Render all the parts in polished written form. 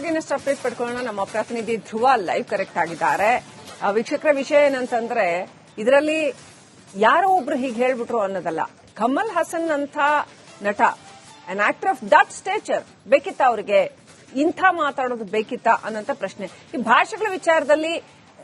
ಇನ್ನಷ್ಟು ಅಪ್ಡೇಟ್ ಪಡ್ಕೊಳ್ಳೋಣ. ನಮ್ಮ ಪ್ರತಿನಿಧಿ ಧ್ರುವ ಲೈವ್ ಕರೆಕ್ಟ್ ಆಗಿದ್ದಾರೆ. ವೀಕ್ಷಕರ ವಿಷಯ ಏನಂತಂದ್ರೆ, ಇದರಲ್ಲಿ ಯಾರೋ ಒಬ್ರು ಹೀಗೆ ಹೇಳ್ಬಿಟ್ರು ಅನ್ನೋದಲ್ಲ. ಕಮಲ್ ಹಾಸನ್ ಅಂತ ನಟ, an actor of that stature, ಬೇಕಿತ್ತ ಅವರಿಗೆ ಇಂಥ ಮಾತಾಡೋದು ಬೇಕಿತ್ತ ಅನ್ನೋಂಥ ಪ್ರಶ್ನೆ. ಈ ಭಾಷೆಗಳ ವಿಚಾರದಲ್ಲಿ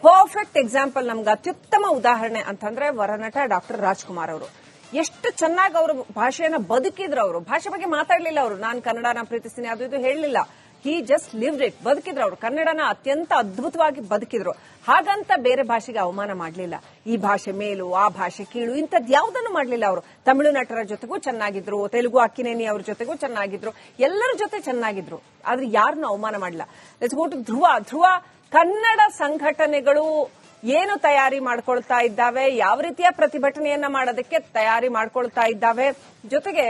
ಪರ್ಫೆಕ್ಟ್ ಎಕ್ಸಾಂಪಲ್, ನಮ್ಗೆ ಅತ್ಯುತ್ತಮ ಉದಾಹರಣೆ ಅಂತಂದ್ರೆ ವರನಟ ಡಾಕ್ಟರ್ ರಾಜ್ಕುಮಾರ್ ಅವರು. ಎಷ್ಟು ಚೆನ್ನಾಗಿ ಅವರು ಭಾಷೆಯನ್ನ ಬದುಕಿದ್ರು. ಅವರು ಭಾಷೆ ಬಗ್ಗೆ ಮಾತಾಡ್ಲಿಲ್ಲ. ಅವರು ನಾನು ಕನ್ನಡನ ಪ್ರೀತಿಸ್ತೀನಿ ಅದು ಇದು ಹೇಳಲಿಲ್ಲ. He just lived it. ಬದುಕಿದ್ರು ಅವರು. ಕನ್ನಡನ ಅತ್ಯಂತ ಅದ್ಭುತವಾಗಿ ಬದುಕಿದ್ರು. ಹಾಗಂತ ಬೇರೆ ಭಾಷೆಗೆ ಅವಮಾನ ಮಾಡಲಿಲ್ಲ. ಈ ಭಾಷೆ ಮೇಲು, ಆ ಭಾಷೆ ಕೀಳು, ಇಂಥದ್ದು ಯಾವುದನ್ನು ಮಾಡಲಿಲ್ಲ ಅವರು. ತಮಿಳು ನಟರ ಜೊತೆಗೂ ಚೆನ್ನಾಗಿದ್ರು, ತೆಲುಗು ಅಕ್ಕಿನೇನಿ ಅವ್ರ ಜೊತೆಗೂ ಚೆನ್ನಾಗಿದ್ರು, ಎಲ್ಲರ ಜೊತೆ ಚೆನ್ನಾಗಿದ್ರು. ಆದ್ರೆ ಯಾರನ್ನು ಅವಮಾನ ಮಾಡಲಿಲ್ಲ. ಲೆಟ್ಸ್ ಗೋ ಟು ಧ್ರುವ. ಕನ್ನಡ ಸಂಘಟನೆಗಳು ಏನು ತಯಾರಿ ಮಾಡ್ಕೊಳ್ತಾ ಇದ್ದಾವೆ, ಯಾವ ರೀತಿಯ ಪ್ರತಿಭಟನೆಯನ್ನ ಮಾಡೋದಕ್ಕೆ ತಯಾರಿ ಮಾಡ್ಕೊಳ್ತಾ ಇದ್ದಾವೆ, ಜೊತೆಗೆ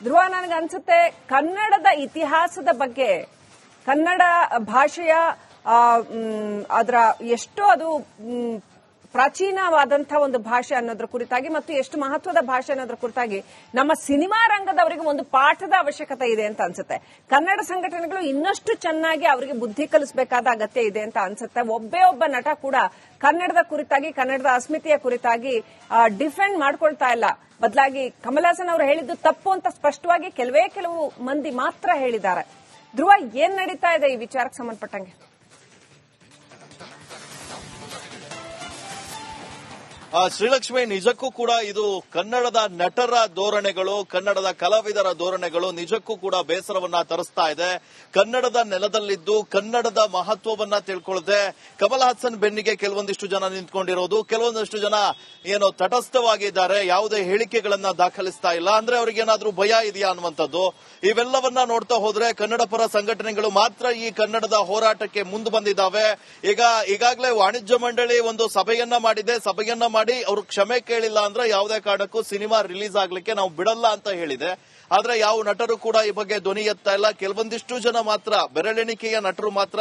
ಧ್ರುವ ನನಗೆ ಅನ್ಸುತ್ತೆ ಕನ್ನಡದ ಇತಿಹಾಸದ ಬಗ್ಗೆ, ಕನ್ನಡ ಭಾಷೆಯ ಅದರ ಎಷ್ಟು ಅದು ಪ್ರಾಚೀನವಾದಂತಹ ಒಂದು ಭಾಷೆ ಅನ್ನೋದ್ರ ಕುರಿತಾಗಿ ಮತ್ತು ಎಷ್ಟು ಮಹತ್ವದ ಭಾಷೆ ಅನ್ನೋದ್ರ ಕುರಿತಾಗಿ ನಮ್ಮ ಸಿನಿಮಾ ರಂಗದವರಿಗೆ ಒಂದು ಪಾಠದ ಅವಶ್ಯಕತೆ ಇದೆ ಅಂತ ಅನ್ಸುತ್ತೆ. ಕನ್ನಡ ಸಂಘಟನೆಗಳು ಇನ್ನಷ್ಟು ಚೆನ್ನಾಗಿ ಅವರಿಗೆ ಬುದ್ಧಿ ಕಲಿಸಬೇಕಾದ ಅಗತ್ಯ ಇದೆ ಅಂತ ಅನ್ಸುತ್ತೆ. ಒಬ್ಬ ನಟ ಕೂಡ ಕನ್ನಡದ ಕುರಿತಾಗಿ, ಕನ್ನಡದ ಅಸ್ಮಿತೆಯ ಕುರಿತಾಗಿ ಡಿಫೆಂಡ್ ಮಾಡ್ಕೊಳ್ತಾ ಇಲ್ಲ. ಬದಲಾಗಿ ಕಮಲ್ ಹಾಸನ್ ಅವರು ಹೇಳಿದ್ದು ತಪ್ಪು ಅಂತ ಸ್ಪಷ್ಟವಾಗಿ ಕೆಲವು ಮಂದಿ ಮಾತ್ರ ಹೇಳಿದ್ದಾರೆ. ಧ್ರುವ, ಏನ್ ನಡೀತಾ ಇದೆ ಈ ವಿಚಾರಕ್ಕೆ ಸಂಬಂಧಪಟ್ಟಂಗೆ? ಶ್ರೀಲಕ್ಷ್ಮಿ, ನಿಜಕ್ಕೂ ಕೂಡ ಇದು ಕನ್ನಡದ ನಟರ ಧೋರಣೆಗಳು, ಕನ್ನಡದ ಕಲಾವಿದರ ಧೋರಣೆಗಳು ನಿಜಕ್ಕೂ ಕೂಡ ಬೇಸರವನ್ನ ತರಿಸ್ತಾ ಇದೆ. ಕನ್ನಡದ ನೆಲದಲ್ಲಿದ್ದು ಕನ್ನಡದ ಮಹತ್ವವನ್ನ ತಿಳ್ಕೊಳ್ಳದೆ ಕಮಲ್ ಹಾಸನ್ ಬೆನ್ನಿಗೆ ಕೆಲವೊಂದಿಷ್ಟು ಜನ ನಿಂತ್ಕೊಂಡಿರೋದು, ಕೆಲವೊಂದಿಷ್ಟು ಜನ ಏನೋ ತಟಸ್ಥವಾಗಿದ್ದಾರೆ, ಯಾವುದೇ ಹೇಳಿಕೆಗಳನ್ನ ದಾಖಲಿಸ್ತಾ ಇಲ್ಲ. ಅಂದ್ರೆ ಅವ್ರಿಗೇನಾದ್ರೂ ಭಯ ಇದೆಯಾ ಅನ್ನುವಂಥದ್ದು. ಇವೆಲ್ಲವನ್ನ ನೋಡ್ತಾ ಹೋದ್ರೆ ಕನ್ನಡ ಪರ ಸಂಘಟನೆಗಳು ಮಾತ್ರ ಈ ಕನ್ನಡದ ಹೋರಾಟಕ್ಕೆ ಮುಂದೆ ಬಂದಿದ್ದಾವೆ. ಈಗಾಗಲೇ ವಾಣಿಜ್ಯ ಮಂಡಳಿ ಒಂದು ಸಭೆಯನ್ನ ಮಾಡಿದೆ. ಸಭೆಯನ್ನ ಮಾಡಿ ಅವರು ಕ್ಷಮೆ ಕೇಳಿಲ್ಲ ಅಂದ್ರೆ ಯಾವುದೇ ಕಾರಣಕ್ಕೂ ಸಿನಿಮಾ ರಿಲೀಸ್ ಆಗ್ಲಿಕ್ಕೆ ನಾವು ಬಿಡಲ್ಲ ಅಂತ ಹೇಳಿದೆ. ಆದ್ರೆ ಯಾವ ನಟರು ಕೂಡ ಈ ಬಗ್ಗೆ ಧ್ವನಿ ಎತ್ತಾ ಇಲ್ಲ. ಕೆಲವೊಂದಿಷ್ಟು ಜನ ಮಾತ್ರ, ಬೆರಳೆಣಿಕೆಯ ನಟರು ಮಾತ್ರ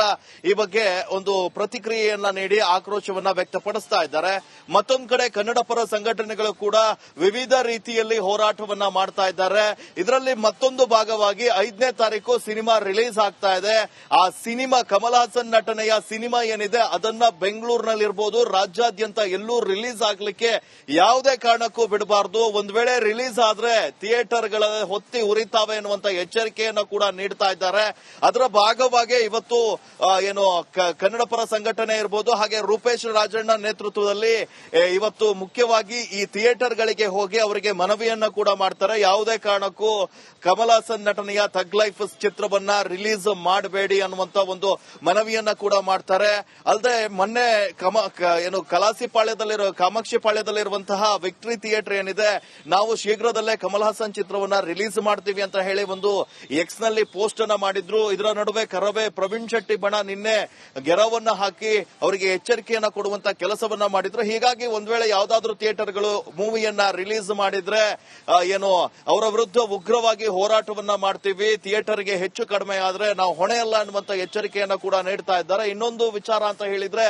ಈ ಬಗ್ಗೆ ಒಂದು ಪ್ರತಿಕ್ರಿಯೆಯನ್ನ ನೀಡಿ ಆಕ್ರೋಶವನ್ನ ವ್ಯಕ್ತಪಡಿಸ್ತಾ ಇದ್ದಾರೆ. ಮತ್ತೊಂದು ಕಡೆ ಕನ್ನಡ ಪರ ಸಂಘಟನೆಗಳು ಕೂಡ ವಿವಿಧ ರೀತಿಯಲ್ಲಿ ಹೋರಾಟವನ್ನ ಮಾಡ್ತಾ ಇದ್ದಾರೆ. ಇದರಲ್ಲಿ ಮತ್ತೊಂದು ಭಾಗವಾಗಿ 5ನೇ ತಾರೀಕು ಸಿನಿಮಾ ರಿಲೀಸ್ ಆಗ್ತಾ ಇದೆ. ಆ ಸಿನಿಮಾ, ಕಮಲ್ ಹಾಸನ್ ನಟನೆಯ ಸಿನಿಮಾ ಏನಿದೆ ಅದನ್ನ ಬೆಂಗಳೂರಿನಲ್ಲಿರ್ಬೋದು, ರಾಜ್ಯಾದ್ಯಂತ ಎಲ್ಲೂ ರಿಲೀಸ್ ಆಗ್ಲಿಕ್ಕೆ ಯಾವುದೇ ಕಾರಣಕ್ಕೂ ಬಿಡಬಾರದು. ಒಂದ್ ವೇಳೆ ರಿಲೀಸ್ ಆದ್ರೆ ಥಿಯೇಟರ್ಗಳ ಹೊತ್ತಿ ಉರಿತಾವೆ ಎನ್ನುವಂತ ಎಚ್ಚರಿಕೆಯನ್ನು ಕೂಡ ನೀಡ್ತಾ ಇದ್ದಾರೆ. ಅದರ ಭಾಗವಾಗಿ ಇವತ್ತು ಏನು ಕನ್ನಡ ಪರ ಸಂಘಟನೆ ಇರಬಹುದು, ಹಾಗೆ ರೂಪೇಶ್ ರಾಜಣ್ಣ ನೇತೃತ್ವದಲ್ಲಿ ಇವತ್ತು ಮುಖ್ಯವಾಗಿ ಈ ಥಿಯೇಟರ್ಗಳಿಗೆ ಹೋಗಿ ಅವರಿಗೆ ಮನವಿಯನ್ನ ಕೂಡ ಮಾಡ್ತಾರೆ. ಯಾವುದೇ ಕಾರಣಕ್ಕೂ ಕಮಲ್ ಹಾಸನ್ ನಟನೆಯ ಥಗ್ ಲೈಫ್ ಚಿತ್ರವನ್ನ ರಿಲೀಸ್ ಮಾಡಬೇಡಿ ಅನ್ನುವಂತ ಒಂದು ಮನವಿಯನ್ನ ಕೂಡ ಮಾಡ್ತಾರೆ. ಅಲ್ಲದೆ ಮೊನ್ನೆ ಕಾಮಾಕ್ಷಿ ಪಾಳ್ಯದಲ್ಲಿರುವಂತಹ ವಿಕ್ಟರಿ ಥಿಯೇಟರ್ ಏನಿದೆ, ನಾವು ಶೀಘ್ರದಲ್ಲೇ ಕಮಲ್ ಹಾಸನ್ ಚಿತ್ರವನ್ನ ರಿಲೀಸ್ ಮಾಡ್ತೀವಿ ಅಂತ ಹೇಳಿ ಒಂದು ಎಕ್ಸ್ ನಲ್ಲಿ ಪೋಸ್ಟ್ ಅನ್ನ ಮಾಡಿದ್ರು. ಇದರ ನಡುವೆ ಕರವೇ ಪ್ರವೀಣ್ ಶೆಟ್ಟಿ ಬಣ ನಿನ್ನೆ ಗೆರವನ್ನ ಹಾಕಿ ಅವರಿಗೆ ಎಚ್ಚರಿಕೆಯನ್ನ ಕೊಡುವಂತ ಕೆಲಸವನ್ನ ಮಾಡಿದ್ರು. ಹೀಗಾಗಿ ಒಂದ್ ವೇಳೆ ಯಾವ್ದಾದ್ರೂ ಥಿಯೇಟರ್ಗಳು ಮೂವಿಯನ್ನ ರಿಲೀಸ್ ಮಾಡಿದ್ರೆ ಅವರ ವಿರುದ್ಧ ಉಗ್ರವಾಗಿ ಹೋರಾಟವನ್ನ ಮಾಡ್ತೀವಿ, ಥಿಯೇಟರ್ಗೆ ಹೆಚ್ಚು ಕಡಿಮೆ ಆದ್ರೆ ನಾವು ಹೊಣೆಯಲ್ಲ ಅನ್ನುವಂತ ಎಚ್ಚರಿಕೆಯನ್ನ ಕೂಡ ನೀಡ್ತಾ ಇದ್ದಾರೆ. ಇನ್ನೊಂದು ವಿಚಾರ ಅಂತ ಹೇಳಿದ್ರೆ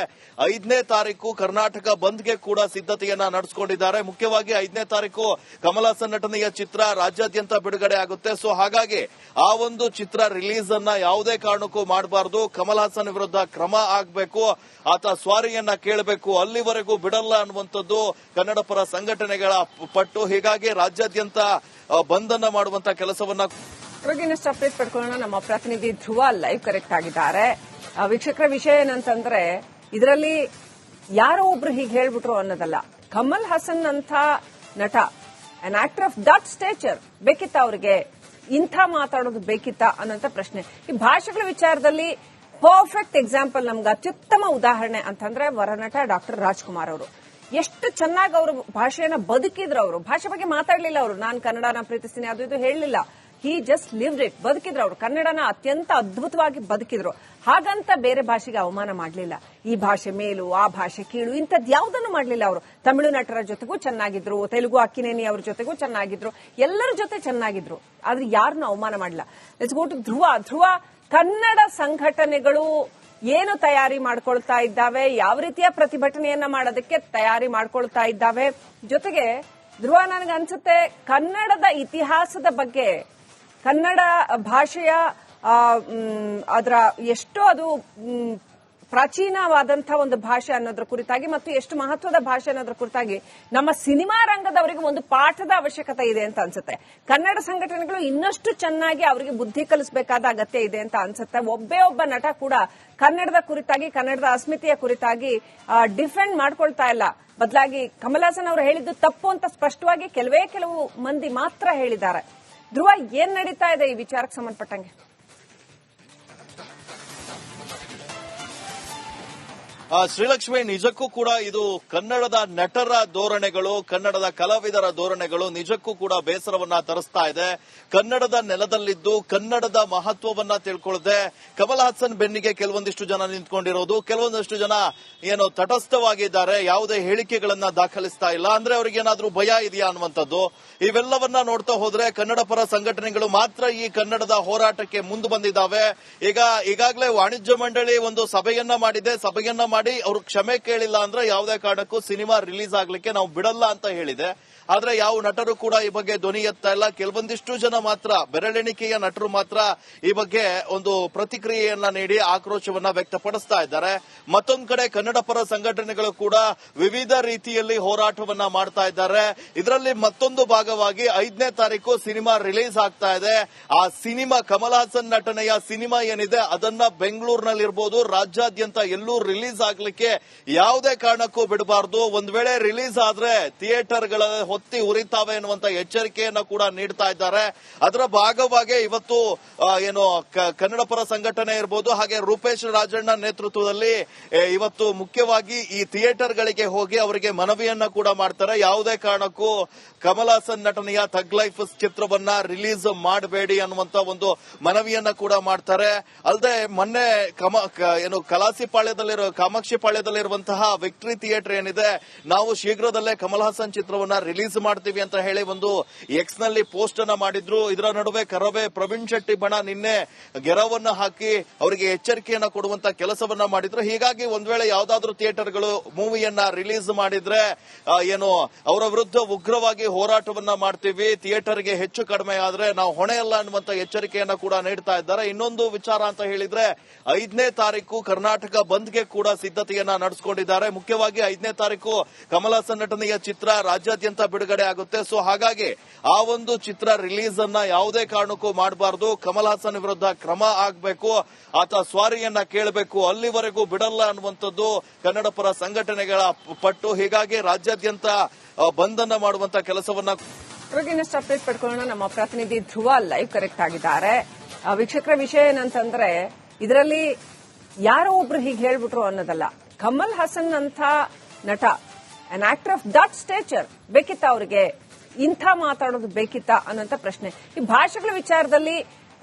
5ನೇ ತಾರೀಕು ಕರ್ನಾಟಕ ಬಂದ್ಗೆ ಕೂಡ ಸಿದ್ಧತೆಯನ್ನ ನಡೆಸಿಕೊಂಡಿದ್ದಾರೆ. ಮುಖ್ಯವಾಗಿ 5ನೇ ತಾರೀಕು ಕಮಲ್ ಹಾಸನ್ ನಟನೆಯ ಚಿತ್ರ ರಾಜ್ಯಾದ್ಯಂತ ಬಿಡುಗಡೆ ಆಗುತ್ತೆ. ಸೊ ಹಾಗಾಗಿ ಆ ಒಂದು ಚಿತ್ರ ರಿಲೀಸ್ ಅನ್ನ ಯಾವುದೇ ಕಾರಣಕ್ಕೂ ಮಾಡಬಾರದು. ಕಮಲ್ ಹಾಸನ್ ವಿರುದ್ಧ ಕ್ರಮ ಆಗಬೇಕು, ಆತ ಸ್ವಾರಿಯನ್ನ ಕೇಳಬೇಕು, ಅಲ್ಲಿವರೆಗೂ ಬಿಡಲ್ಲ ಅನ್ನುವಂಥದ್ದು ಕನ್ನಡ ಪರ ಸಂಘಟನೆಗಳ ಪಟ್ಟು. ಹೀಗಾಗಿ ರಾಜ್ಯಾದ್ಯಂತ ಬಂದ್ ಅನ್ನ ಮಾಡುವಂತ ಕೆಲಸವನ್ನ ಇನ್ನಷ್ಟು ಅಪ್ಡೇಟ್ ಪಡ್ಕೊಳ್ಳೋಣ. ನಮ್ಮ ಪ್ರತಿನಿಧಿ ಧ್ರುವ ಲೈವ್ ಕರೆಕ್ಟ್ ಆಗಿದ್ದಾರೆ. ವೀಕ್ಷಕರ ವಿಷಯ ಏನಂತಂದ್ರೆ, ಇದರಲ್ಲಿ ಯಾರೋ ಒಬ್ರು ಹೀಗೆ ಹೇಳ್ಬಿಟ್ರು ಅನ್ನೋದಲ್ಲ. ಕಮಲ್ ಹಾಸನ್ ಅಂತ ನಟ, an actor of that stature, ಬೇಕಿತ್ತ ಅವರಿಗೆ ಇಂಥ ಮಾತಾಡೋದು ಬೇಕಿತ್ತ ಅನ್ನೋಂಥ ಪ್ರಶ್ನೆ. ಈ ಭಾಷೆಗಳ ವಿಚಾರದಲ್ಲಿ ಪರ್ಫೆಕ್ಟ್ ಎಕ್ಸಾಂಪಲ್, ನಮ್ಗೆ ಅತ್ಯುತ್ತಮ ಉದಾಹರಣೆ ಅಂತಂದ್ರೆ ವರನಟ ಡಾಕ್ಟರ್ ರಾಜ್ಕುಮಾರ್ ಅವರು. ಎಷ್ಟು ಚೆನ್ನಾಗಿ ಅವರು ಭಾಷೆಯನ್ನ ಬದುಕಿದ್ರು. ಅವರು ಭಾಷೆ ಬಗ್ಗೆ ಮಾತಾಡ್ಲಿಲ್ಲ. ಅವರು ನಾನು ಕನ್ನಡನ ಪ್ರೀತಿಸ್ತೀನಿ ಅದು ಇದು ಹೇಳಲಿಲ್ಲ. He just lived it. ಬದುಕಿದ್ರು ಅವರು. ಕನ್ನಡನ ಅತ್ಯಂತ ಅದ್ಭುತವಾಗಿ ಬದುಕಿದ್ರು. ಹಾಗಂತ ಬೇರೆ ಭಾಷೆಗೆ ಅವಮಾನ ಮಾಡಲಿಲ್ಲ. ಈ ಭಾಷೆ ಮೇಲು, ಆ ಭಾಷೆ ಕೀಳು, ಇಂಥದ್ದು ಯಾವುದನ್ನು ಮಾಡಲಿಲ್ಲ ಅವರು. ತಮಿಳು ನಟರ ಜೊತೆಗೂ ಚೆನ್ನಾಗಿದ್ರು, ತೆಲುಗು ಅಕ್ಕಿನೇನಿ ಅವ್ರ ಜೊತೆಗೂ ಚೆನ್ನಾಗಿದ್ರು, ಎಲ್ಲರ ಜೊತೆ ಚೆನ್ನಾಗಿದ್ರು. ಆದ್ರೆ ಯಾರನ್ನು ಅವಮಾನ ಮಾಡಲಿಲ್ಲ. ಲೆಟ್ಸ್ ಗೋ ಟು ಧ್ರುವ. ಕನ್ನಡ ಸಂಘಟನೆಗಳು ಏನು ತಯಾರಿ ಮಾಡ್ಕೊಳ್ತಾ ಇದ್ದಾವೆ, ಯಾವ ರೀತಿಯ ಪ್ರತಿಭಟನೆಯನ್ನ ಮಾಡೋದಕ್ಕೆ ತಯಾರಿ ಮಾಡ್ಕೊಳ್ತಾ ಇದ್ದಾವೆ, ಜೊತೆಗೆ ಧ್ರುವ ನನಗೆ ಅನ್ಸುತ್ತೆ ಕನ್ನಡದ ಇತಿಹಾಸದ ಬಗ್ಗೆ, ಕನ್ನಡ ಭಾಷೆಯ ಅದರ ಎಷ್ಟೋ ಅದು ಪ್ರಾಚೀನವಾದಂತಹ ಒಂದು ಭಾಷೆ ಅನ್ನೋದ್ರ ಕುರಿತಾಗಿ ಮತ್ತು ಎಷ್ಟು ಮಹತ್ವದ ಭಾಷೆ ಅನ್ನೋದ್ರ ಕುರಿತಾಗಿ ನಮ್ಮ ಸಿನಿಮಾ ರಂಗದವರಿಗೆ ಒಂದು ಪಾಠದ ಅವಶ್ಯಕತೆ ಇದೆ ಅಂತ ಅನ್ಸುತ್ತೆ. ಕನ್ನಡ ಸಂಘಟನೆಗಳು ಇನ್ನಷ್ಟು ಚೆನ್ನಾಗಿ ಅವರಿಗೆ ಬುದ್ಧಿ ಕಲಿಸಬೇಕಾದ ಅಗತ್ಯ ಇದೆ ಅಂತ ಅನ್ಸುತ್ತೆ. ಒಬ್ಬ ನಟ ಕೂಡ ಕನ್ನಡದ ಕುರಿತಾಗಿ, ಕನ್ನಡದ ಅಸ್ಮಿತೆಯ ಕುರಿತಾಗಿ ಡಿಫೆಂಡ್ ಮಾಡ್ಕೊಳ್ತಾ ಇಲ್ಲ. ಬದಲಾಗಿ ಕಮಲ್ ಹಾಸನ್ ಅವರು ಹೇಳಿದ್ದು ತಪ್ಪು ಅಂತ ಸ್ಪಷ್ಟವಾಗಿ ಕೆಲವು ಮಂದಿ ಮಾತ್ರ ಹೇಳಿದ್ದಾರೆ. ಧ್ರುವ, ಏನ್ ನಡೀತಾ ಇದೆ ಈ ವಿಚಾರಕ್ಕೆ ಸಂಬಂಧಪಟ್ಟಂಗೆ? ಶ್ರೀಲಕ್ಷ್ಮಿ, ನಿಜಕ್ಕೂ ಕೂಡ ಇದು ಕನ್ನಡದ ನಟರ ಧೋರಣೆಗಳು, ಕನ್ನಡದ ಕಲಾವಿದರ ಧೋರಣೆಗಳು ನಿಜಕ್ಕೂ ಕೂಡ ಬೇಸರವನ್ನ ತರಿಸ್ತಾ ಇದೆ. ಕನ್ನಡದ ನೆಲದಲ್ಲಿದ್ದು ಕನ್ನಡದ ಮಹತ್ವವನ್ನ ತಿಳ್ಕೊಳ್ಳದೆ ಕಮಲ್ ಹಾಸನ್ ಬೆನ್ನಿಗೆ ಕೆಲವೊಂದಿಷ್ಟು ಜನ ನಿಂತ್ಕೊಂಡಿರೋದು, ಕೆಲವೊಂದಿಷ್ಟು ಜನ ಏನು ತಟಸ್ಥವಾಗಿದ್ದಾರೆ, ಯಾವುದೇ ಹೇಳಿಕೆಗಳನ್ನ ದಾಖಲಿಸ್ತಾ ಇಲ್ಲ. ಅಂದ್ರೆ ಅವ್ರಿಗೇನಾದ್ರೂ ಭಯ ಇದೆಯಾ ಅನ್ನುವಂಥದ್ದು. ಇವೆಲ್ಲವನ್ನ ನೋಡ್ತಾ ಹೋದ್ರೆ ಕನ್ನಡ ಪರ ಸಂಘಟನೆಗಳು ಮಾತ್ರ ಈ ಕನ್ನಡದ ಹೋರಾಟಕ್ಕೆ ಮುಂದೆ ಬಂದಿದ್ದಾವೆ. ಈಗಾಗಲೇ ವಾಣಿಜ್ಯ ಮಂಡಳಿ ಒಂದು ಸಭೆಯನ್ನ ಮಾಡಿದೆ. ಸಭೆಯನ್ನ ಮಾಡಿ ಅವರು ಕ್ಷಮೆ ಕೇಳಿಲ್ಲ ಅಂದ್ರೆ ಯಾವುದೇ ಕಾರಣಕ್ಕೂ ಸಿನಿಮಾ ರಿಲೀಸ್ ಆಗ್ಲಿಕ್ಕೆ ನಾವು ಬಿಡಲ್ಲ ಅಂತ ಹೇಳಿದೆ. ಆದ್ರೆ ಯಾವ ನಟರು ಕೂಡ ಈ ಬಗ್ಗೆ ಧ್ವನಿ ಎತ್ತಾ ಇಲ್ಲ. ಕೆಲವೊಂದಿಷ್ಟು ಜನ ಮಾತ್ರ, ಬೆರಳೆಣಿಕೆಯ ನಟರು ಮಾತ್ರ ಈ ಬಗ್ಗೆ ಒಂದು ಪ್ರತಿಕ್ರಿಯೆಯನ್ನ ನೀಡಿ ಆಕ್ರೋಶವನ್ನ ವ್ಯಕ್ತಪಡಿಸ್ತಾ ಇದ್ದಾರೆ. ಮತ್ತೊಂದು ಕಡೆ ಕನ್ನಡ ಪರ ಸಂಘಟನೆಗಳು ಕೂಡ ವಿವಿಧ ರೀತಿಯಲ್ಲಿ ಹೋರಾಟವನ್ನ ಮಾಡ್ತಾ ಇದ್ದಾರೆ. ಇದರಲ್ಲಿ ಮತ್ತೊಂದು ಭಾಗವಾಗಿ 5ನೇ ತಾರೀಕು ಸಿನಿಮಾ ರಿಲೀಸ್ ಆಗ್ತಾ ಇದೆ. ಆ ಸಿನಿಮಾ, ಕಮಲ್ ಹಾಸನ್ ನಟನೆಯ ಸಿನಿಮಾ ಏನಿದೆ ಅದನ್ನ ಬೆಂಗಳೂರಿನಲ್ಲಿರ್ಬೋದು, ರಾಜ್ಯಾದ್ಯಂತ ಎಲ್ಲೂ ರಿಲೀಸ್ ಆಗ್ಲಿಕ್ಕೆ ಯಾವುದೇ ಕಾರಣಕ್ಕೂ ಬಿಡಬಾರದು. ಒಂದ್ ವೇಳೆ ರಿಲೀಸ್ ಆದ್ರೆ ಥಿಯೇಟರ್ಗಳ ಹೊತ್ತಿ ಉರಿತಾವೆ ಎನ್ನುವಂತ ಎಚ್ಚರಿಕೆಯನ್ನ ಕೂಡ ನೀಡ್ತಾ ಇದ್ದಾರೆ. ಅದರ ಭಾಗವಾಗಿ ಇವತ್ತು ಏನು ಕನ್ನಡ ಪರ ಸಂಘಟನೆ ಇರಬಹುದು, ಹಾಗೆ ರೂಪೇಶ್ ರಾಜಣ್ಣ ನೇತೃತ್ವದಲ್ಲಿ ಇವತ್ತು ಮುಖ್ಯವಾಗಿ ಈ ಥಿಯೇಟರ್ಗಳಿಗೆ ಹೋಗಿ ಅವರಿಗೆ ಮನವಿಯನ್ನ ಕೂಡ ಮಾಡ್ತಾರೆ. ಯಾವುದೇ ಕಾರಣಕ್ಕೂ ಕಮಲ್ ಹಾಸನ್ ನಟನೆಯ ಥಗ್ ಲೈಫ್ ಚಿತ್ರವನ್ನ ರಿಲೀಸ್ ಮಾಡಬೇಡಿ ಅನ್ನುವಂತ ಒಂದು ಮನವಿಯನ್ನ ಕೂಡ ಮಾಡ್ತಾರೆ. ಅಲ್ಲದೆ ಮೊನ್ನೆ ಕಾಮಾಕ್ಷಿ ಪಾಳ್ಯದಲ್ಲಿರುವಂತಹ ವಿಕ್ಟರಿ ಥಿಯೇಟರ್ ಏನಿದೆ, ನಾವು ಶೀಘ್ರದಲ್ಲೇ ಕಮಲ್ ಹಾಸನ್ ಚಿತ್ರವನ್ನ ರಿಲೀಸ್ ಮಾಡ್ತೀವಿ ಅಂತ ಹೇಳಿ ಒಂದು ಎಕ್ಸ್ ನಲ್ಲಿ ಪೋಸ್ಟ್ ಅನ್ನ ಮಾಡಿದ್ರು. ಇದರ ನಡುವೆ ಕರವೇ ಪ್ರವೀಣ್ ಶೆಟ್ಟಿ ಬಣ ನಿನ್ನೆ ಗೆರವನ್ನ ಹಾಕಿ ಅವರಿಗೆ ಎಚ್ಚರಿಕೆಯನ್ನ ಕೊಡುವಂತ ಕೆಲಸವನ್ನ ಮಾಡಿದ್ರು. ಹೀಗಾಗಿ ಒಂದ್ ವೇಳೆ ಯಾವ್ದಾದ್ರೂ ಥಿಯೇಟರ್ಗಳು ಮೂವಿಯನ್ನ ರಿಲೀಸ್ ಮಾಡಿದ್ರೆ ಅವರ ವಿರುದ್ಧ ಉಗ್ರವಾಗಿ ಹೋರಾಟವನ್ನ ಮಾಡ್ತೀವಿ, ಥಿಯೇಟರ್ಗೆ ಹೆಚ್ಚು ಕಡಿಮೆ ಆದ್ರೆ ನಾವು ಹೊಣೆಯಲ್ಲ ಅನ್ನುವಂತ ಎಚ್ಚರಿಕೆಯನ್ನ ಕೂಡ ನೀಡ್ತಾ ಇದ್ದಾರೆ. ಇನ್ನೊಂದು ವಿಚಾರ ಅಂತ ಹೇಳಿದ್ರೆ 5ನೇ ತಾರೀಕು ಕರ್ನಾಟಕ ಬಂದ್ಗೆ ಕೂಡ ಸಿದ್ಧತೆಯನ್ನ ನಡೆಸಿಕೊಂಡಿದ್ದಾರೆ. ಮುಖ್ಯವಾಗಿ 5ನೇ ತಾರೀಕು ಕಮಲ್ ಹಾಸನ್ ನಟನೆಯ ಚಿತ್ರ ರಾಜ್ಯಾದ್ಯಂತ ಬಿಡುಗಡೆ ಆಗುತ್ತೆ. ಸೊ ಹಾಗಾಗಿ ಆ ಒಂದು ಚಿತ್ರ ರಿಲೀಸ್ ಅನ್ನ ಯಾವುದೇ ಕಾರಣಕ್ಕೂ ಮಾಡಬಾರದು. ಕಮಲ್ ಹಾಸನ್ ವಿರುದ್ಧ ಕ್ರಮ ಆಗಬೇಕು, ಆತ ಸ್ವಾರಿಯನ್ನ ಕೇಳಬೇಕು, ಅಲ್ಲಿವರೆಗೂ ಬಿಡಲ್ಲ ಅನ್ನುವಂಥದ್ದು ಕನ್ನಡ ಪರ ಸಂಘಟನೆಗಳ ಪಟ್ಟು. ಹೀಗಾಗಿ ರಾಜ್ಯಾದ್ಯಂತ ಬಂದ್ ಅನ್ನ ಮಾಡುವಂತ ಕೆಲಸವನ್ನ ಇನ್ನಷ್ಟು ಅಪ್ಡೇಟ್ ಪಡ್ಕೊಳ್ಳೋಣ. ನಮ್ಮ ಪ್ರತಿನಿಧಿ ಧ್ರುವ ಲೈವ್ ಕರೆಕ್ಟ್ ಆಗಿದ್ದಾರೆ. ವೀಕ್ಷಕರ ವಿಷಯ ಏನಂತಂದ್ರೆ, ಇದರಲ್ಲಿ ಯಾರೋ ಒಬ್ರು ಹೀಗೆ ಹೇಳ್ಬಿಟ್ರು ಅನ್ನೋದಲ್ಲ. ಕಮಲ್ ಹಾಸನ್ ಅಂತ ನಟ, an actor of that stature, ಬೇಕಿತ್ತ ಅವರಿಗೆ ಇಂಥ ಮಾತಾಡೋದು ಬೇಕಿತ್ತ ಅನ್ನೋಂಥ ಪ್ರಶ್ನೆ. ಈ ಭಾಷೆಗಳ ವಿಚಾರದಲ್ಲಿ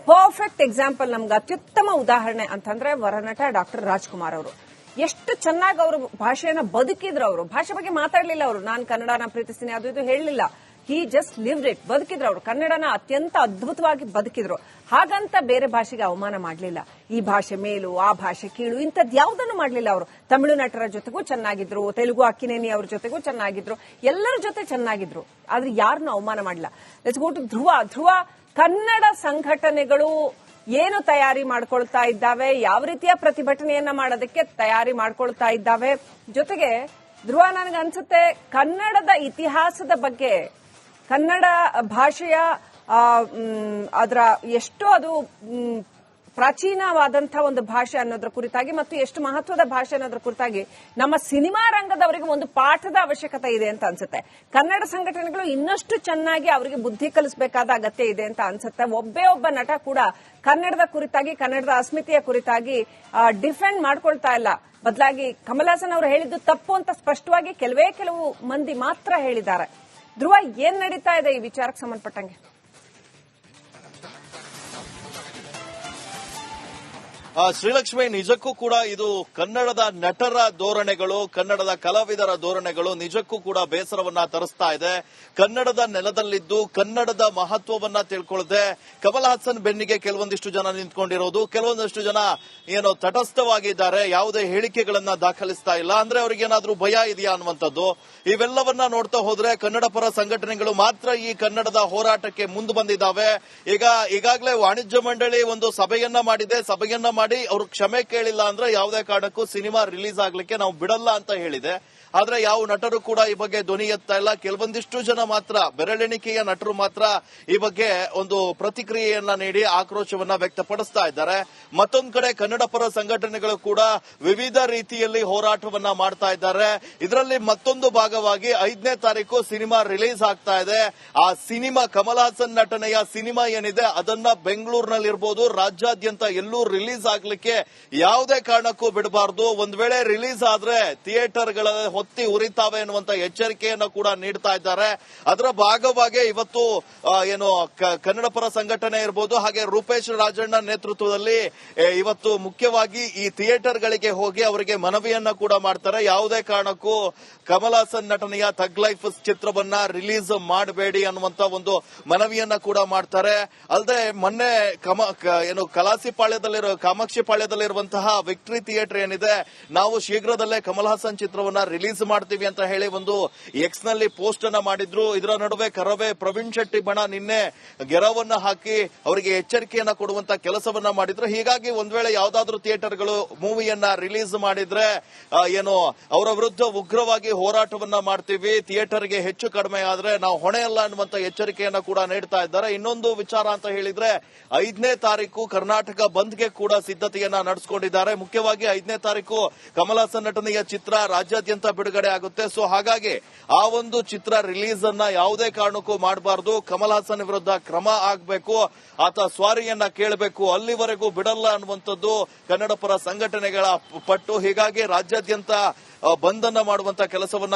ಪರ್ಫೆಕ್ಟ್ ಎಕ್ಸಾಂಪಲ್, ನಮ್ಗೆ ಅತ್ಯುತ್ತಮ ಉದಾಹರಣೆ ಅಂತಂದ್ರೆ ವರನಟ ಡಾಕ್ಟರ್ ರಾಜ್ಕುಮಾರ್ ಅವರು. ಎಷ್ಟು ಚೆನ್ನಾಗಿ ಅವರು ಭಾಷೆಯನ್ನ ಬದುಕಿದ್ರು. ಅವರು ಭಾಷೆ ಬಗ್ಗೆ ಮಾತಾಡಲಿಲ್ಲ. ಅವರು ನಾನು ಕನ್ನಡನ ಪ್ರೀತಿಸ್ತೀನಿ ಅದು ಇದು ಹೇಳಲಿಲ್ಲ. He just lived it. ಬದುಕಿದ್ರು ಅವರು, ಕನ್ನಡನ ಅತ್ಯಂತ ಅದ್ಭುತವಾಗಿ ಬದುಕಿದ್ರು. ಹಾಗಂತ ಬೇರೆ ಭಾಷೆಗೆ ಅವಮಾನ ಮಾಡಲಿಲ್ಲ. ಈ ಭಾಷೆ ಮೇಲು, ಆ ಭಾಷೆ ಕೀಳು, ಇಂಥದ್ದು ಯಾವುದನ್ನು ಮಾಡಲಿಲ್ಲ ಅವರು. ತಮಿಳು ನಟರ ಜೊತೆಗೂ ಚೆನ್ನಾಗಿದ್ರು, ತೆಲುಗು ಅಕ್ಕಿನೇನಿ ಅವ್ರ ಜೊತೆಗೂ ಚೆನ್ನಾಗಿದ್ರು, ಎಲ್ಲರ ಜೊತೆ ಚೆನ್ನಾಗಿದ್ರು. ಆದ್ರೆ ಯಾರನ್ನೂ ಅವಮಾನ ಮಾಡಲಿಲ್ಲ. ಲೆಟ್ಸ್ ಗೋ ಟು ಧ್ರುವ. ಕನ್ನಡ ಸಂಘಟನೆಗಳು ಏನು ತಯಾರಿ ಮಾಡ್ಕೊಳ್ತಾ ಇದ್ದಾವೆ, ಯಾವ ರೀತಿಯ ಪ್ರತಿಭಟನೆಯನ್ನ ಮಾಡೋದಕ್ಕೆ ತಯಾರಿ ಮಾಡ್ಕೊಳ್ತಾ ಇದ್ದಾವೆ? ಜೊತೆಗೆ ಧ್ರುವ, ನನಗನ್ಸುತ್ತೆ ಕನ್ನಡದ ಇತಿಹಾಸದ ಬಗ್ಗೆ, ಕನ್ನಡ ಭಾಷೆಯ ಅದರ ಎಷ್ಟೋ ಅದು ಪ್ರಾಚೀನವಾದಂತಹ ಒಂದು ಭಾಷೆ ಅನ್ನೋದ್ರ ಕುರಿತಾಗಿ ಮತ್ತು ಎಷ್ಟು ಮಹತ್ವದ ಭಾಷೆ ಅನ್ನೋದ್ರ ಕುರಿತಾಗಿ ನಮ್ಮ ಸಿನಿಮಾ ರಂಗದವರಿಗೆ ಒಂದು ಪಾಠದ ಅವಶ್ಯಕತೆ ಇದೆ ಅಂತ ಅನ್ಸುತ್ತೆ. ಕನ್ನಡ ಸಂಘಟನೆಗಳು ಇನ್ನಷ್ಟು ಚೆನ್ನಾಗಿ ಅವರಿಗೆ ಬುದ್ಧಿ ಕಲಿಸಬೇಕಾದ ಅಗತ್ಯ ಇದೆ ಅಂತ ಅನ್ಸುತ್ತೆ. ಒಬ್ಬ ನಟ ಕೂಡ ಕನ್ನಡದ ಕುರಿತಾಗಿ, ಕನ್ನಡದ ಅಸ್ಮಿತೆಯ ಕುರಿತಾಗಿ ಡಿಫೆಂಡ್ ಮಾಡ್ಕೊಳ್ತಾ ಇಲ್ಲ. ಬದಲಾಗಿ ಕಮಲ್ ಹಾಸನ್ ಅವರು ಹೇಳಿದ್ದು ತಪ್ಪು ಅಂತ ಸ್ಪಷ್ಟವಾಗಿ ಕೆಲವು ಮಂದಿ ಮಾತ್ರ ಹೇಳಿದ್ದಾರೆ. ಧ್ರುವ, ಏನ್ ನಡೀತಾ ಇದೆ ಈ ವಿಚಾರಕ್ಕೆ ಸಂಬಂಧಪಟ್ಟಂಗೆ? ಶ್ರೀಲಕ್ಷ್ಮಿ, ನಿಜಕ್ಕೂ ಕೂಡ ಇದು ಕನ್ನಡದ ನಟರ ಧೋರಣೆಗಳು, ಕನ್ನಡದ ಕಲಾವಿದರ ಧೋರಣೆಗಳು ನಿಜಕ್ಕೂ ಕೂಡ ಬೇಸರವನ್ನ ತರಿಸ್ತಾ ಇದೆ. ಕನ್ನಡದ ನೆಲದಲ್ಲಿದ್ದು ಕನ್ನಡದ ಮಹತ್ವವನ್ನ ತಿಳ್ಕೊಳ್ಳದೆ ಕಮಲ್ ಹಾಸನ್ ಬೆನ್ನಿಗೆ ಕೆಲವೊಂದಿಷ್ಟು ಜನ ನಿಂತ್ಕೊಂಡಿರೋದು, ಕೆಲವೊಂದಷ್ಟು ಜನ ಏನೋ ತಟಸ್ಥವಾಗಿದ್ದಾರೆ, ಯಾವುದೇ ಹೇಳಿಕೆಗಳನ್ನ ದಾಖಲಿಸ್ತಾ ಇಲ್ಲ. ಅಂದ್ರೆ ಅವ್ರಿಗೇನಾದ್ರೂ ಭಯ ಇದೆಯಾ ಅನ್ನುವಂಥದ್ದು. ಇವೆಲ್ಲವನ್ನ ನೋಡ್ತಾ ಹೋದ್ರೆ ಕನ್ನಡ ಪರ ಸಂಘಟನೆಗಳು ಮಾತ್ರ ಈ ಕನ್ನಡದ ಹೋರಾಟಕ್ಕೆ ಮುಂದೆ ಬಂದಿದ್ದಾವೆ. ಈಗಾಗಲೇ ವಾಣಿಜ್ಯ ಮಂಡಳಿ ಒಂದು ಸಭೆಯನ್ನ ಮಾಡಿದೆ. ಸಭೆಯನ್ನ ಮಾಡಿ ಅವರು ಕ್ಷಮೆ ಕೇಳಿಲ್ಲ ಅಂದ್ರೆ ಯಾವುದೇ ಕಾರಣಕ್ಕೂ ಸಿನಿಮಾ ರಿಲೀಸ್ ಆಗ್ಲಿಕ್ಕೆ ನಾವು ಬಿಡಲ್ಲ ಅಂತ ಹೇಳಿದೆ. ಆದ್ರೆ ಯಾವ ನಟರು ಕೂಡ ಈ ಬಗ್ಗೆ ಧ್ವನಿ ಎತ್ತಾ ಇಲ್ಲ. ಕೆಲವೊಂದಿಷ್ಟು ಜನ ಮಾತ್ರ, ಬೆರಳೆಣಿಕೆಯ ನಟರು ಮಾತ್ರ ಈ ಬಗ್ಗೆ ಒಂದು ಪ್ರತಿಕ್ರಿಯೆಯನ್ನ ನೀಡಿ ಆಕ್ರೋಶವನ್ನ ವ್ಯಕ್ತಪಡಿಸ್ತಾ ಇದ್ದಾರೆ. ಮತ್ತೊಂದು ಕಡೆ ಕನ್ನಡ ಪರ ಸಂಘಟನೆಗಳು ಕೂಡ ವಿವಿಧ ರೀತಿಯಲ್ಲಿ ಹೋರಾಟವನ್ನ ಮಾಡ್ತಾ ಇದ್ದಾರೆ. ಇದರಲ್ಲಿ ಮತ್ತೊಂದು ಭಾಗವಾಗಿ 5ನೇ ತಾರೀಕು ಸಿನಿಮಾ ರಿಲೀಸ್ ಆಗ್ತಾ ಇದೆ. ಆ ಸಿನಿಮಾ, ಕಮಲ್ ಹಾಸನ್ ನಟನೆಯ ಸಿನಿಮಾ ಏನಿದೆ ಅದನ್ನ ಬೆಂಗಳೂರಿನಲ್ಲಿರ್ಬೋದು, ರಾಜ್ಯಾದ್ಯಂತ ಎಲ್ಲೂ ರಿಲೀಸ್ ಆಗ್ಲಿಕ್ಕೆ ಯಾವುದೇ ಕಾರಣಕ್ಕೂ ಬಿಡಬಾರದು. ಒಂದ್ ವೇಳೆ ರಿಲೀಸ್ ಆದ್ರೆ ಥಿಯೇಟರ್ಗಳ ಹೊತ್ತಿ ಉರಿತಾವೆ ಎನ್ನುವಂತ ಎಚ್ಚರಿಕೆಯನ್ನು ಕೂಡ ನೀಡ್ತಾ ಇದ್ದಾರೆ. ಅದರ ಭಾಗವಾಗಿ ಇವತ್ತು ಏನು ಕನ್ನಡ ಪರ ಸಂಘಟನೆ ಇರಬಹುದು, ಹಾಗೆ ರೂಪೇಶ್ ರಾಜಣ್ಣ ನೇತೃತ್ವದಲ್ಲಿ ಇವತ್ತು ಮುಖ್ಯವಾಗಿ ಈ ಥಿಯೇಟರ್ಗಳಿಗೆ ಹೋಗಿ ಅವರಿಗೆ ಮನವಿಯನ್ನ ಕೂಡ ಮಾಡ್ತಾರೆ. ಯಾವುದೇ ಕಾರಣಕ್ಕೂ ಕಮಲ್ ಹಾಸನ್ ನಟನೆಯ ಥಗ್ ಲೈಫ್ ಚಿತ್ರವನ್ನ ರಿಲೀಸ್ ಮಾಡಬೇಡಿ ಅನ್ನುವಂತ ಒಂದು ಮನವಿಯನ್ನ ಕೂಡ ಮಾಡ್ತಾರೆ. ಅಲ್ಲದೆ ಮೊನ್ನೆ ಏನು ಕಾಮಾಕ್ಷಿ ಪಾಳ್ಯದಲ್ಲಿರುವಂತಹ ವಿಕ್ಟರಿ ಥಿಯೇಟರ್ ಏನಿದೆ, ನಾವು ಶೀಘ್ರದಲ್ಲೇ ಕಮಲ್ ಹಾಸನ್ ಚಿತ್ರವನ್ನ ರಿಲೀಸ್ ಮಾಡ್ತೀವಿ ಅಂತ ಹೇಳಿ ಒಂದು ಎಕ್ಸ್ ನಲ್ಲಿ ಪೋಸ್ಟ್ ಅನ್ನ ಮಾಡಿದ್ರು. ಇದರ ನಡುವೆ ಕರವೇ ಪ್ರವೀಣ್ ಶೆಟ್ಟಿ ಬಣ ನಿನ್ನೆ ಗೆರವನ್ನ ಹಾಕಿ ಅವರಿಗೆ ಎಚ್ಚರಿಕೆಯನ್ನ ಕೊಡುವಂತ ಕೆಲಸವನ್ನ ಮಾಡಿದ್ರು. ಹೀಗಾಗಿ ಒಂದ್ ವೇಳೆ ಯಾವ್ದಾದ್ರೂ ಥಿಯೇಟರ್ಗಳು ಮೂವಿಯನ್ನ ರಿಲೀಸ್ ಮಾಡಿದ್ರೆ ಏನು ಅವರ ವಿರುದ್ಧ ಉಗ್ರವಾಗಿ ಹೋರಾಟವನ್ನ ಮಾಡ್ತೀವಿ, ಥಿಯೇಟರ್ಗೆ ಹೆಚ್ಚು ಕಡಿಮೆ ಆದ್ರೆ ನಾವು ಹೊಣೆಯಲ್ಲ ಅನ್ನುವಂತ ಎಚ್ಚರಿಕೆಯನ್ನ ಕೂಡ ನೀಡ್ತಾ ಇದ್ದಾರೆ. ಇನ್ನೊಂದು ವಿಚಾರ ಅಂತ ಹೇಳಿದ್ರೆ 5ನೇ ತಾರೀಕು ಕರ್ನಾಟಕ ಬಂದ್ಗೆ ಕೂಡ ಸಿದ್ಧತೆಯನ್ನ ನಡೆಸಿಕೊಂಡಿದ್ದಾರೆ. ಮುಖ್ಯವಾಗಿ 5ನೇ ತಾರೀಕು ಕಮಲ್ ಹಾಸನ್ ನಟನೆಯ ಚಿತ್ರ ರಾಜ್ಯಾದ್ಯಂತ ಬಿಡುಗಡೆ ಆಗುತ್ತೆ. ಸೊ ಹಾಗಾಗಿ ಆ ಒಂದು ಚಿತ್ರ ರಿಲೀಸ್ ಅನ್ನ ಯಾವುದೇ ಕಾರಣಕ್ಕೂ ಮಾಡಬಾರದು. ಕಮಲ್ ಹಾಸನ್ ವಿರುದ್ಧ ಕ್ರಮ ಆಗಬೇಕು, ಆತ ಸ್ವಾರಿಯನ್ನ ಕೇಳಬೇಕು, ಅಲ್ಲಿವರೆಗೂ ಬಿಡಲ್ಲ ಅನ್ನುವಂಥದ್ದು ಕನ್ನಡ ಪರ ಸಂಘಟನೆಗಳ ಪಟ್ಟು. ಹೀಗಾಗಿ ರಾಜ್ಯಾದ್ಯಂತ ಬಂದ್ ಅನ್ನ ಮಾಡುವಂತ ಕೆಲಸವನ್ನ